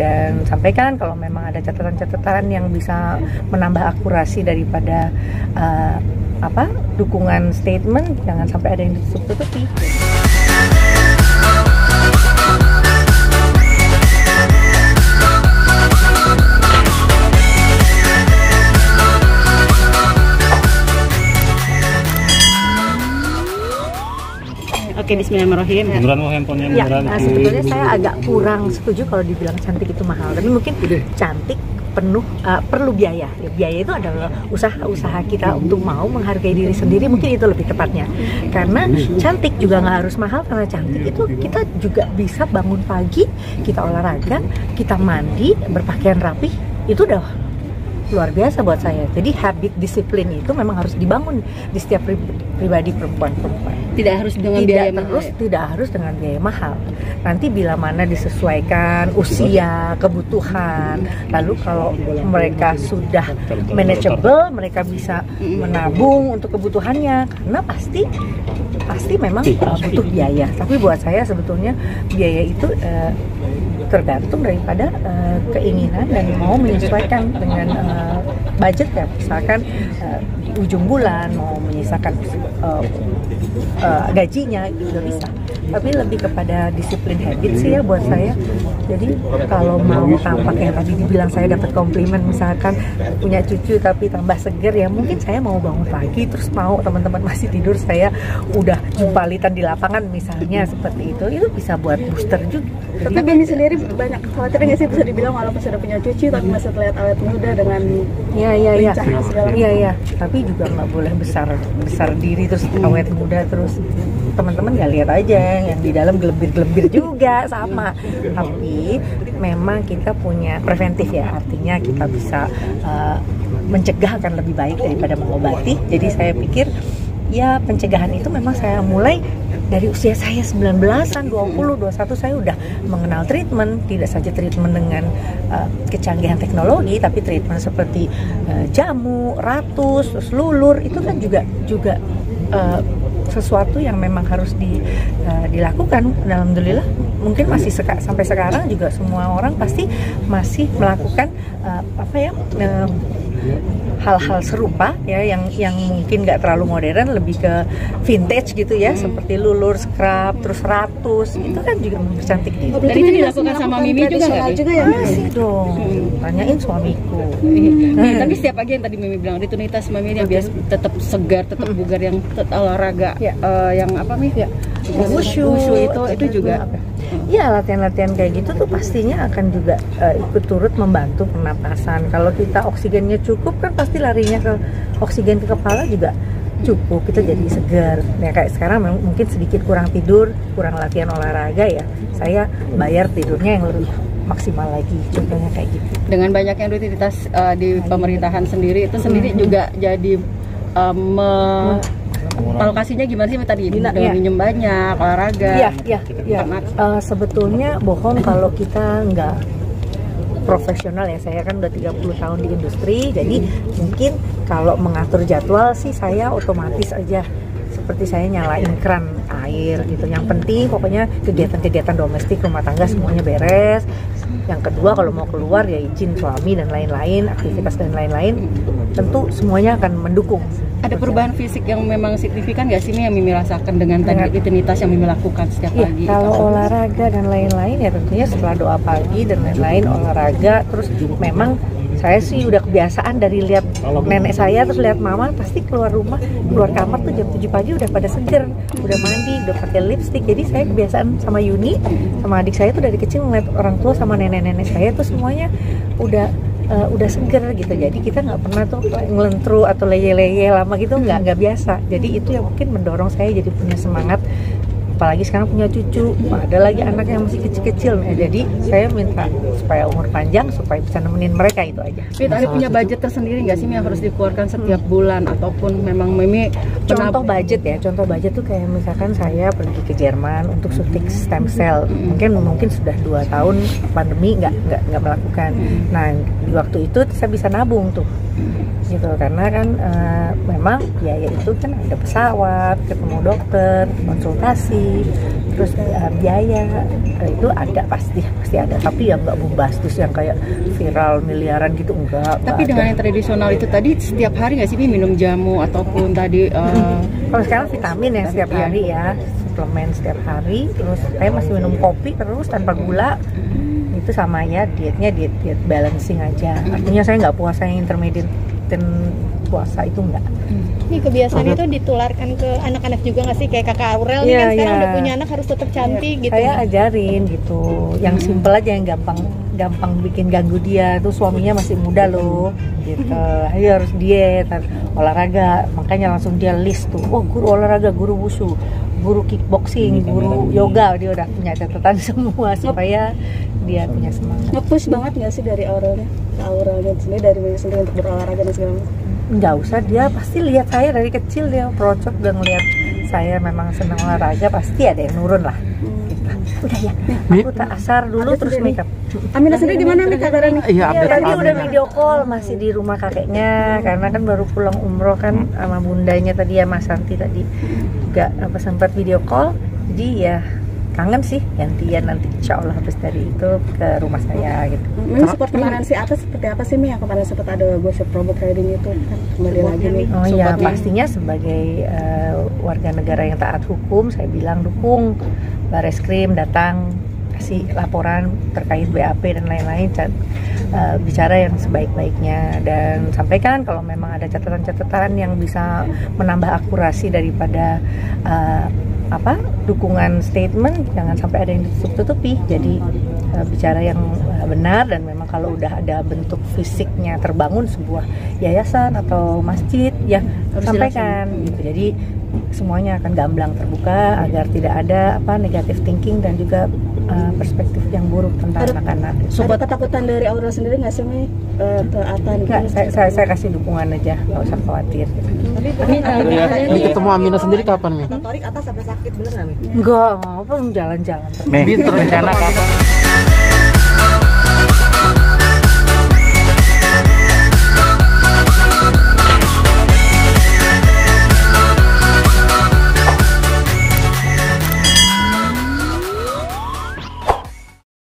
dan sampaikan kalau memang ada catatan-catatan yang bisa menambah akurasi daripada dukungan statement, jangan sampai ada yang ditutup-tutupi. Oke, bismillahirrahmanirrahim. Beneran mau handphonenya beneran? Ya, sebetulnya saya agak kurang setuju kalau dibilang cantik itu mahal, tapi mungkin cantik perlu biaya. Ya, biaya itu adalah usaha kita untuk mau menghargai diri sendiri, mungkin itu lebih tepatnya. Karena cantik juga nggak harus mahal, karena cantik itu kita juga bisa bangun pagi, kita olahraga, kita mandi, berpakaian rapi, itu udah luar biasa buat saya. Jadi habit disiplin itu memang harus dibangun di setiap pribadi perempuan. Tidak harus dengan biaya mahal. Tidak harus dengan biaya mahal. Nanti bila mana disesuaikan usia, kebutuhan. Lalu kalau mereka sudah manageable, mereka bisa menabung untuk kebutuhannya. Karena pasti memang butuh biaya. Tapi buat saya sebetulnya biaya itu tergantung daripada keinginan dan mau menyesuaikan dengan budget ya. Misalkan di ujung bulan mau menyisakan gajinya itu udah bisa. Tapi lebih kepada disiplin habit sih ya buat saya. Jadi kalau mau tampak yang tadi dibilang saya dapat komplimen, misalkan punya cucu tapi tambah seger, ya mungkin saya mau bangun pagi terus mau teman-teman masih tidur saya udah jumpalitan di lapangan misalnya, seperti itu bisa buat booster juga. Tapi Beni sendiri banyak khawatir nggak sih, bisa dibilang walaupun sudah punya cucu tapi masih terlihat awet muda dengan lincahnya segala macam? Iya. Tapi juga nggak boleh besar diri terus awet muda terus. Teman-teman nggak lihat aja yang di dalam gelembir-gelembir juga sama. Tapi memang kita punya preventif ya, artinya kita bisa mencegah akan lebih baik daripada mengobati. Jadi saya pikir ya pencegahan itu memang saya mulai dari usia saya 19-an, 20, 21 saya udah mengenal treatment, tidak saja treatment dengan kecanggihan teknologi, tapi treatment seperti jamu, ratus, terus lulur, itu kan juga sesuatu yang memang harus dilakukan. Alhamdulillah mungkin masih sampai sekarang juga semua orang pasti masih melakukan hal-hal serupa ya, yang mungkin nggak terlalu modern, lebih ke vintage gitu ya, seperti lulur, scrub, terus ratus, itu kan juga mempercantik diri. Dan itu dilakukan sama Mimi juga nggak? Masih dong, tanyain suamiku. Tapi setiap pagi yang tadi Mimi bilang, rutinitas Mimi yang biasa tetap segar, tetap bugar, yang olahraga, yang apa Mi? Wushu itu juga. Ya, latihan-latihan kayak gitu tuh pastinya akan juga ikut turut membantu pernapasan. Kalau kita oksigennya cukup kan pasti larinya ke oksigen ke kepala juga cukup, kita jadi segar. Ya kayak sekarang mungkin sedikit kurang tidur, kurang latihan olahraga ya, saya bayar tidurnya yang lebih maksimal lagi, contohnya kayak gitu. Dengan banyaknya rutinitas di pemerintahan sendiri itu sendiri juga jadi alokasinya gimana sih tadi? Minum banyak, olahraga. Iya. Sebetulnya bohong kalau kita nggak profesional ya. Saya kan udah 30 tahun di industri, jadi mungkin kalau mengatur jadwal sih saya otomatis aja. Seperti saya nyalain keran air gitu. Yang penting pokoknya kegiatan-kegiatan domestik, rumah tangga semuanya beres. Yang kedua kalau mau keluar ya izin suami dan lain-lain, aktivitas dan lain-lain, tentu semuanya akan mendukung. Ada perubahan fisik yang memang signifikan nggak sih yang Mimi rasakan dengan rutinitas yang Mimi lakukan setiap pagi? Kalau olahraga dan lain-lain ya tentunya setelah doa pagi dan lain-lain olahraga, terus memang saya sih udah kebiasaan dari lihat nenek saya terus lihat mama pasti keluar kamar tuh jam 7 pagi udah pada seger, udah mandi, udah pakai lipstick. Jadi saya kebiasaan sama Yuni, sama adik saya tuh dari kecil ngeliat orang tua sama nenek-nenek saya tuh semuanya udah seger gitu. Jadi kita nggak pernah tuh ngelentru atau leye-leye lama gitu, nggak biasa. Jadi itu yang mungkin mendorong saya jadi punya semangat. Apalagi sekarang punya cucu, ada lagi anak yang masih kecil-kecil. Jadi saya minta supaya umur panjang, supaya bisa nemenin mereka, itu aja. Ada punya budget tersendiri nggak sih yang harus dikeluarkan setiap bulan, ataupun memang Mimi contoh budget tuh kayak misalkan saya pergi ke Jerman untuk suntik stem cell. Mungkin sudah 2 tahun pandemi nggak melakukan. Nah di waktu itu saya bisa nabung tuh gitu, karena kan memang biaya itu kan ada pesawat, ketemu dokter, konsultasi, Terus biaya itu ada pasti ada, tapi yang nggak bombastis yang kayak viral miliaran gitu enggak. Tapi dengan yang tradisional itu tadi setiap hari nggak sih minum jamu ataupun tadi kalau sekarang vitamin ya setiap hari ya, suplemen setiap hari. Terus saya masih minum kopi terus tanpa gula. Itu sama ya, dietnya diet balancing aja. Artinya saya nggak puasa yang intermediate dan puasa itu enggak. Ini kebiasaan itu ditularkan ke anak-anak juga nggak sih? Kayak kakak Aurel nih kan sekarang udah punya anak harus tetap cantik gitu. Saya ajarin gitu, yang simple aja, yang gampang bikin ganggu dia. Tuh suaminya masih muda loh, gitu. Ayo harus diet, harus olahraga. Makanya langsung dia list tuh, oh guru olahraga, guru wushu, guru kickboxing, guru yoga. Dia udah punya catatan semua supaya dia punya semangat. Nge-push banget nggak sih dari Aurelnya sendiri, dari diri sendiri untuk berolahraga dan segala macam? Nggak usah, dia pasti lihat saya dari kecil, dia procok udah ngeliat saya memang senang olahraga, pasti ada yang nurun lah. Gitu. Udah ya, aku tak asar dulu terus makeup. Aminah sendiri gimana nih kabarnya nih? Iya, tadi udah video call, masih di rumah kakeknya karena kan baru pulang umroh kan sama bundanya tadi ya, Mas Santi tadi juga sempat video call, jadi ya kangen sih, gantian nanti insya Allah habis dari itu ke rumah saya gitu. Support kemarin si atas seperti apa sih Mi? Yang kemarin sempat ada gosip robot trading itu kan kembali lagi nih. Oh iya, pastinya sebagai warga negara yang taat hukum, saya bilang dukung Bareskrim datang kasih laporan terkait BAP dan lain-lain, bicara yang sebaik-baiknya dan sampaikan kalau memang ada catatan-catatan yang bisa menambah akurasi daripada dukungan statement, jangan sampai ada yang ditutup-tutupi. Jadi bicara yang benar, dan memang kalau udah ada bentuk fisiknya terbangun sebuah yayasan atau masjid ya sampaikan gitu. Jadi semuanya akan gamblang terbuka agar tidak ada negative thinking dan juga perspektif yang buruk tentang anak-anak. Ada ketakutan dari Aurel sendiri nggak sih Mi? Taatan? Nggak, saya kasih dukungan aja, nggak usah khawatir. Ini ketemu Aminah sendiri kapan Mi? Motorik atas ada sakit beneran? Enggak, apa jalan-jalan. Terencana kapan?